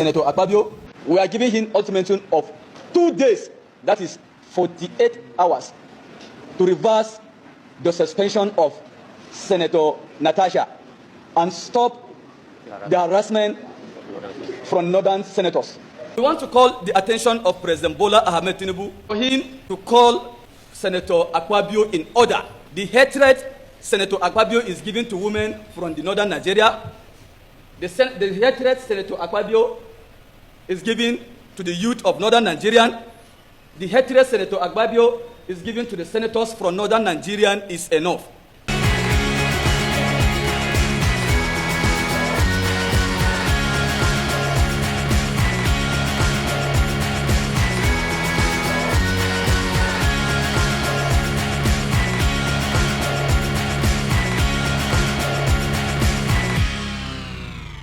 Senator Akpabio, we are giving him ultimatum of 2 days, that is 48 hours, to reverse the suspension of Senator Natasha and stop the harassment from northern senators. We want to call the attention of President Bola Ahmed Tinubu for him to call Senator Akpabio in order. The hatred Senator Akpabio is giving to women from the northern Nigeria, the hatred Senator Akpabio is giving to the youth of northern Nigeria, the hatred Senator Akpabio is giving to the senators from northern Nigeria is enough.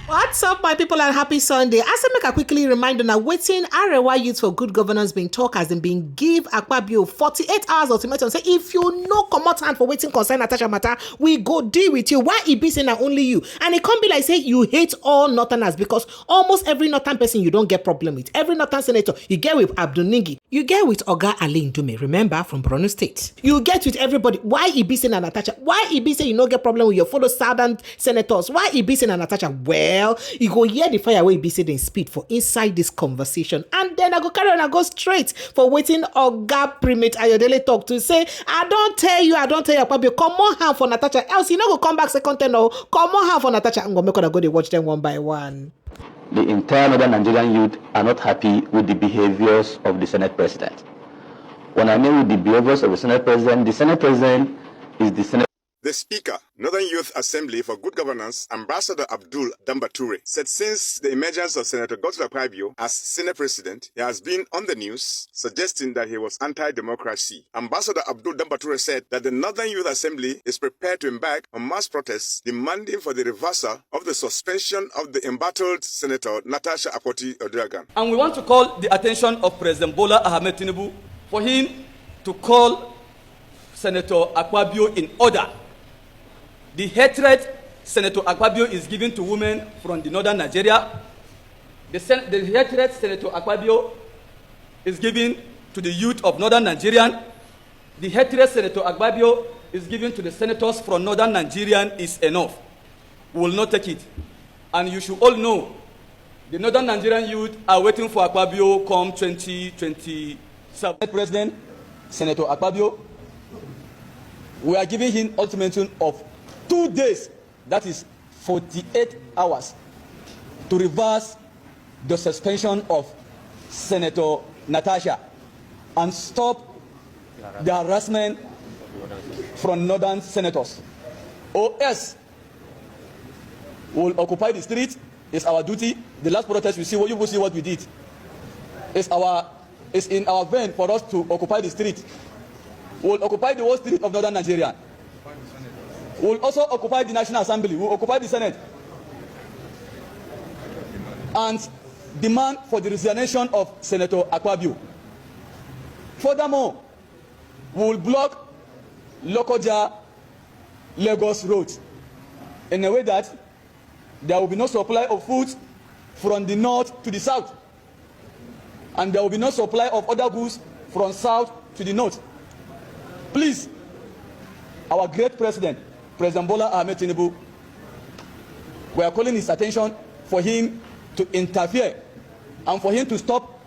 What's up, my people, and happy Sunday. As I make a quickly reminder now, waiting Arewa Youth for Good Governance being talk as them being give Akpabio 48 hours ultimatum. Say if you no come out hand for waiting concern Natasha matter, we go deal with you. Why it be saying that only you? And it can't be like say you hate all northerners, because almost every northern person you don't get problem with. Every northern senator you get with Abdul Ningi, you get with Oga Ali Ndume, remember, from Borno State. You get with everybody. Why it be saying that Natasha? Why it be saying you no get problem with your fellow southern senators? Why it be saying that Natasha? Well, you go hear the fire way be said in speed for inside this conversation, and then I go carry on and go straight for waiting Oga Primate Ayodele talk to say, I don't tell you Akpabio, come on hand for Natasha, else you no go come back second ten or come on hand for Natasha. I'm gonna go they watch them one by one. The entire northern Nigerian youth are not happy with the behaviors of the Senate President. When I mean with the behaviors of the Senate President is the Senate. The Speaker, Northern Youth Assembly for Good Governance, Ambassador Abdul, said since the emergence of Senator Akpabio as Senate President, he has been on the news suggesting that he was anti-democracy. Ambassador Abdul said that the Northern Youth Assembly is prepared to embark on mass protests demanding for the reversal of the suspension of the embattled Senator Natasha Akpoti-Uduaghan. And we want to call the attention of President Bola Ahmed Tinubu for him to call Senator Akpabio in order. The hatred Senator Akpabio is giving to women from the northern Nigeria, the hatred Senator Akpabio is giving to the youth of northern Nigeria, the hatred Senator Akpabio is giving to the senators from northern Nigeria is enough. We will not take it. And you should all know, the northern Nigerian youth are waiting for Akpabio come 2027. President, Senator Akpabio, we are giving him ultimatum of 2 days, that is 48 hours, to reverse the suspension of Senator Natasha and stop the harassment from northern senators. Or else, we will occupy the street. It's our duty. The last protest, you will see what we did. It's in our vein for us to occupy the street. We will occupy the whole street of northern Nigeria. We will also occupy the National Assembly. We will occupy the Senate. And demand for the resignation of Senator Akpabio. Furthermore, we will block Lokoja Lagos Road in a way that there will be no supply of food from the north to the south. And there will be no supply of other goods from south to the north. Please, our great president, President Bola Ahmed Tinubu, we are calling his attention for him to interfere and for him to stop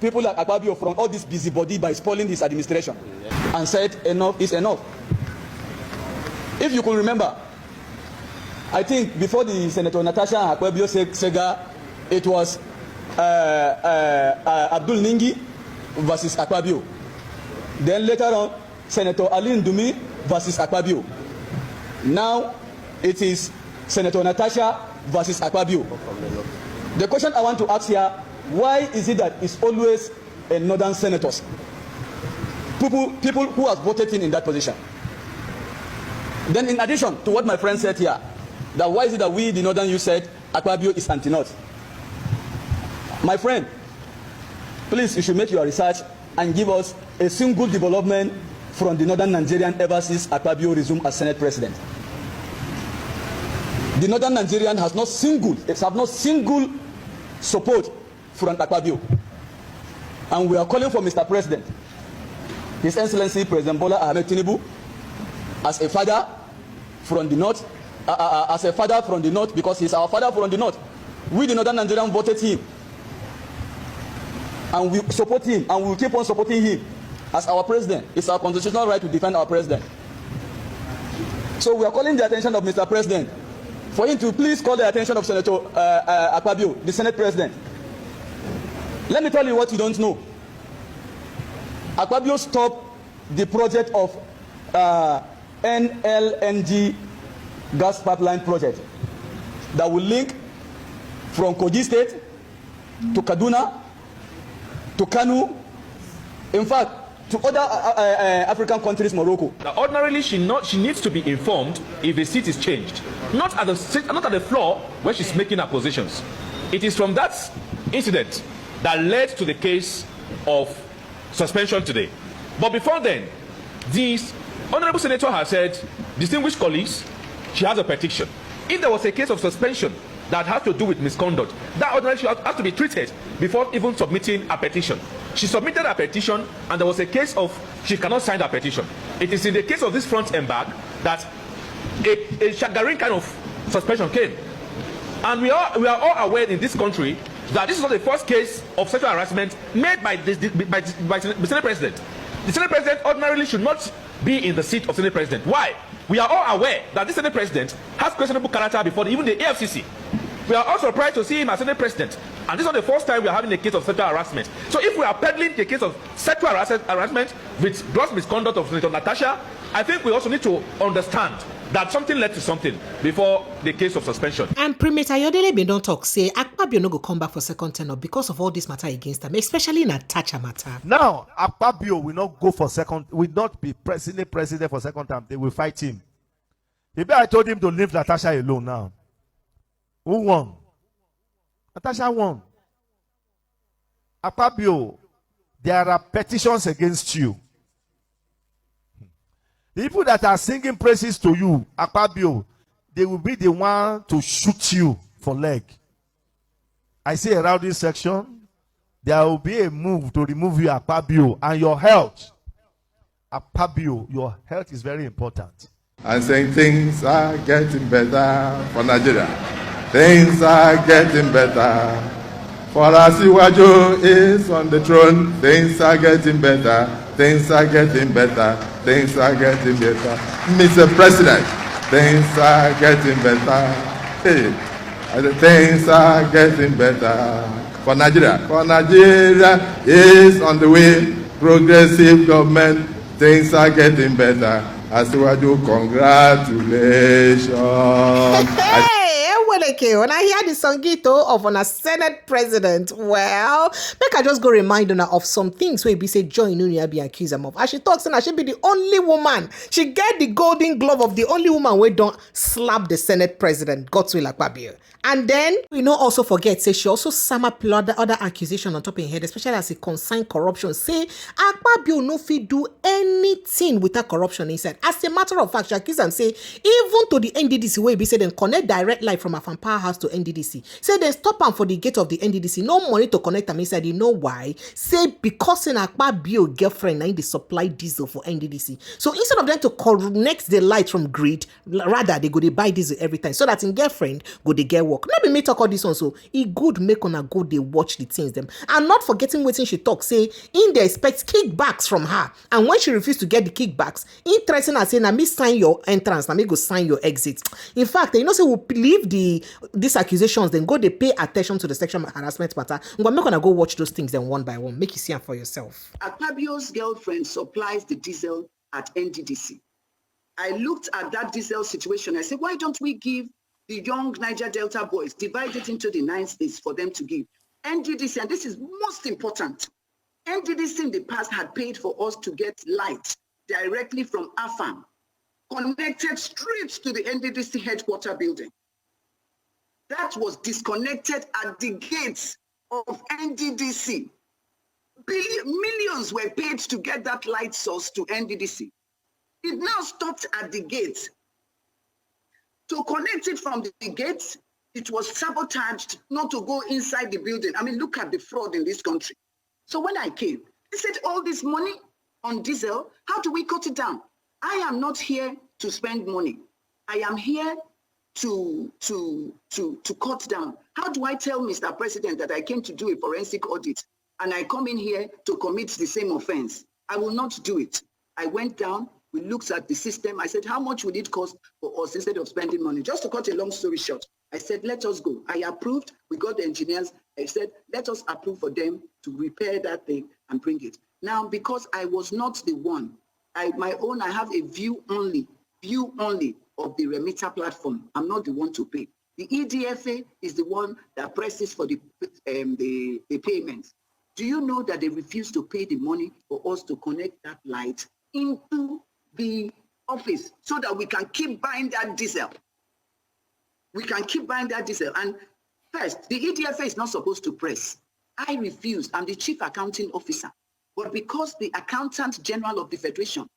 people like Akpabio from all this busybody by spoiling his administration. And said enough is enough. If you could remember, I think before the Senator Natasha Akpabio Sega, it was Abdul Ningi versus Akpabio. Then later on, Senator Ali Ndume versus Akpabio. Now it is Senator Natasha versus Akpabio. The question I want to ask here, why is it that it's always a northern senators, people who have voted in that position? Then in addition to what my friend said here, that why is it that we, the northern youth, said Akpabio is anti-north? My friend, please, you should make your research and give us a single development from the northern Nigerian ever since Akpabio resumed as Senate President. The northern Nigerian has not single support from Akpabio. And we are calling for Mr. President, His Excellency President Bola Ahmed Tinubu, as a father from the north, because he's our father from the north. We, the Northern Nigerians, voted him. And we support him, and we will keep on supporting him as our president. It's our constitutional right to defend our president. So we are calling the attention of Mr. President for him to please call the attention of Senator Akpabio, the Senate President. Let me tell you what you don't know. Akpabio stopped the project of NLNG gas pipeline project that will link from Kogi State to Kaduna to Kanu, in fact, to other African countries, Morocco. Now, ordinarily, she needs to be informed if the seat is changed, not at the floor where she's making her positions. It is from that incident that led to the case of suspension today. But before then, the honorable senator has said, distinguished colleagues, she has a petition. If there was a case of suspension that has to do with misconduct, that ordinarily has to be treated before even submitting a petition. She submitted a petition, and there was a case of she cannot sign a petition. It is in the case of this front and back that a Shagarin kind of suspension came. And we are all aware in this country that this is not the first case of sexual harassment made by the Senate President. The Senate President ordinarily should not be in the seat of Senate President. Why? We are all aware that this Senate President has questionable character before even the AFCC. We are also surprised to see him as Senate President. And this is not the first time we are having a case of sexual harassment. So if we are peddling the case of sexual harassment with gross misconduct of Senator Natasha, I think we also need to understand that something led to something before the case of suspension. And Premier Ayodele bin don talk say Akpabio no go come back for second tenure because of all this matter against him, especially Natasha matter. Now, Akpabio will not go for will not be president for second time. They will fight him. Maybe I told him to leave Natasha alone now. Who won? Natasha won. Akpabio, there are petitions against you. People that are singing praises to you, Akpabio, they will be the one to shoot you for leg. I say around this section, there will be a move to remove you, Akpabio, and your health. Akpabio, your health is very important. I'm saying things are getting better for Nigeria. Things are getting better. For Asiwaju is on the throne. Things are getting better. Things are getting better. Things are getting better. Mr. President, things are getting better. Hey, things are getting better for Nigeria. For Nigeria is on the way. Progressive government. Things are getting better. Asiwaju, congratulations. When I hear the songito of a Senate President, well, make I just go remind her of some things where be say Joy Nunia be accused of. As she talks, and she be the only woman. She get the golden glove of the only woman who don't slap the Senate President, Godswill Akpabio. And then we no also forget, say she also sum up other accusation on top of her head, especially as it concern corruption. Say Akpabio no fit do anything without corruption inside. As a matter of fact, she accuse and say even to the NDDC way be say them connect direct line from a fan powerhouse to NDDC. Say they stop am for the gate of the NDDC. No money to connect them inside. You know why? Say because in Akpabio girlfriend and they supply diesel for NDDC. So instead of them to connect the light from grid, rather they go they buy diesel every time so that in girlfriend go they get work. Not be me talk all this one, so it good make on a go they watch the things them. And not forgetting waiting she talk, say in they expect kickbacks from her. And when she refused to get the kickbacks, in threatening her saying, "Na me sign your entrance, na me go sign your exit." In fact, you know, say we'll leave these accusations, then go they pay attention to the sexual harassment matter. I'm gonna go watch those things then one by one. Make you see them for yourself. Akpabio's girlfriend supplies the diesel at NDDC. I looked at that diesel situation. I said, why don't we give the young Niger Delta boys, divide it into the 9 states for them to give? NDDC, and this is most important, NDDC in the past had paid for us to get light directly from AFAM, connected straight to the NDDC headquarter building. That was disconnected at the gates of NDDC. Millions were paid to get that light source to NDDC. It now stopped at the gates. To connect it from the gates It was sabotaged not to go inside the building. I mean, look at the fraud in this country. So when I came, they said all this money on diesel, how do we cut it down? I am not here to spend money. I am here to cut down. How do I tell Mr. President that I came to do a forensic audit and I come in here to commit the same offense? I will not do it. I went down, we looked at the system. I said, how much would it cost for us instead of spending money? Just to cut a long story short, I said, let us go. I approved. We got the engineers. I said, let us approve for them to repair that thing and bring it. Now, because I was not the one, I have a view only of the remitter platform. I'm not the one to pay. The EDFA is the one that presses for the payments. Do you know that they refuse to pay the money for us to connect that light into the office so that we can keep buying that diesel? We can keep buying that diesel. And first, the EDFA is not supposed to press. I refused. I'm the chief accounting officer. But because the accountant general of the Federation,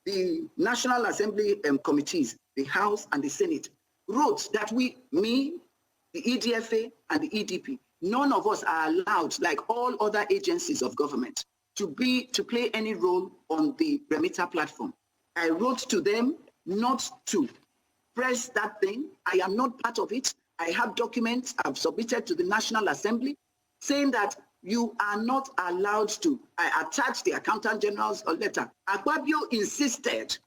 the National Assembly committees, the House and the Senate, wrote that me, the EDFA and the EDP, none of us are allowed, like all other agencies of government, to play any role on the remitter platform. I wrote to them not to press that thing. I am not part of it. I have documents I've submitted to the National Assembly saying that you are not allowed to. I attached the Accountant General's letter. Akpabio insisted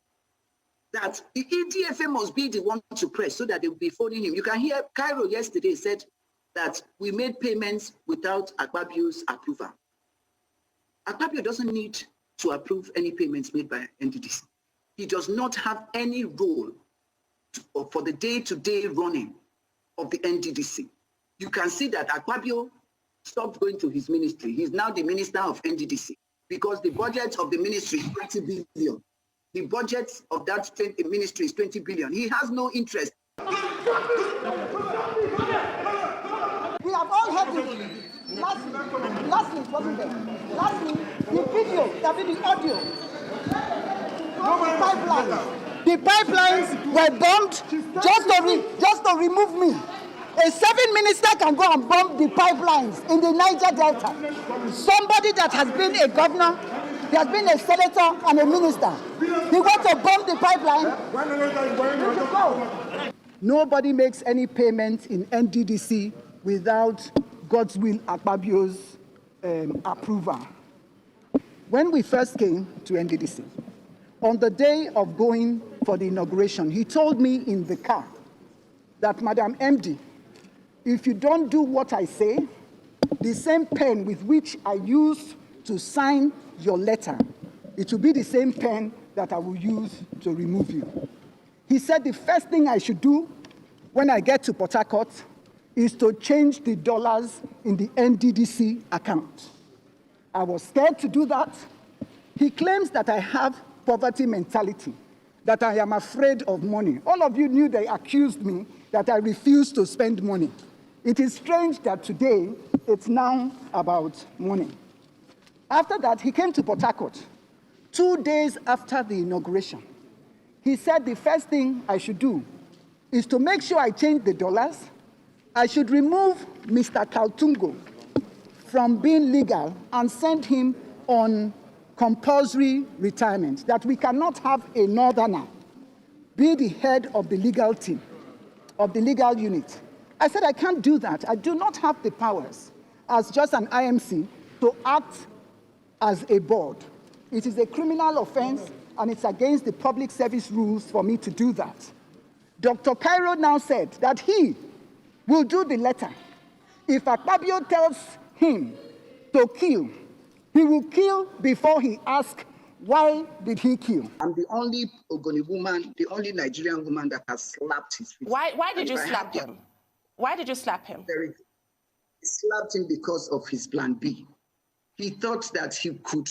that the EDFA must be the one to press so that they will be phoning him. You can hear Cairo yesterday said that we made payments without Akpabio's approval. Akpabio doesn't need to approve any payments made by NDDC. He does not have any role for the day-to-day running of the NDDC. You can see that Akpabio stopped going to his ministry. He's now the minister of NDDC because the budget of the ministry is 20 billion. The budget of that ministry is 20 billion. He has no interest. We have all heard it. Lastly, it wasn't there. Lastly, the video, the audio. The pipelines were bombed just to remove me. A 7 minister can go and bomb the pipelines in the Niger Delta. Somebody that has been a governor, he has been a senator and a minister. He wants to bomb the pipeline. Nobody makes any payment in NDDC without God's will, Akpabio's approval. When we first came to NDDC, on the day of going for the inauguration, he told me in the car that, Madam MD, if you don't do what I say, the same pen with which I used to sign your letter, it will be the same pen that I will use to remove you. He said the first thing I should do when I get to Port Harcourt is to change the dollars in the NDDC account. I was scared to do that. He claims that I have poverty mentality, that I am afraid of money. All of you knew they accused me that I refused to spend money. It is strange that today it's now about money. After that, he came to Port Harcourt 2 days after the inauguration. He said the first thing I should do is to make sure I change the dollars. I should remove Mr. Kaltungo from being legal and send him on compulsory retirement, that we cannot have a northerner be the head of the legal team, of the legal unit. I said I can't do that. I do not have the powers as just an IMC to act as a board. It is a criminal offense and it's against the public service rules for me to do that. Dr. Cairo now said that he will do the letter. If Akpabio tells him to kill, he will kill before he asks, why did he kill? I'm the only Ogoni woman, the only Nigerian woman that has slapped his face. Why did you slap him? Why did you slap him? He slapped him because of his plan B. He thought that he could,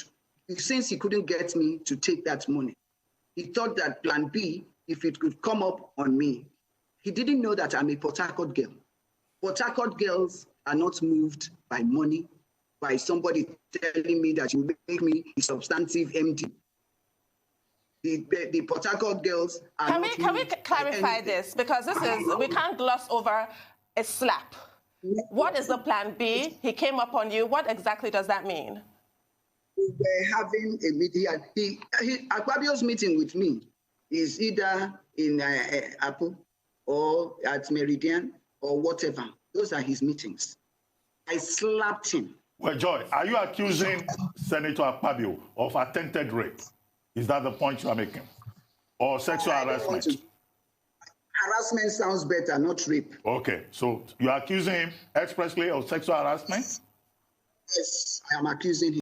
since he couldn't get me to take that money, he thought that plan B, if it could come up on me, he didn't know that I'm a Port Harcourt girl. Port Harcourt girls are not moved by money, by somebody telling me that you make me a substantive MD. The Port Harcourt girls are Can we clarify this? Because this is, we can't gloss over A slap. What is the plan B? He came up on you. What exactly does that mean? We were having a meeting, and Akpabio's meeting with me is either in Apple or at Meridian or whatever. Those are his meetings. I slapped him. Well, Joy, are you accusing Senator Akpabio of attempted rape? Is that the point you are making? Or sexual harassment? Harassment sounds better, not rape. Okay, so you are accusing him expressly of sexual harassment? Yes, I am accusing him.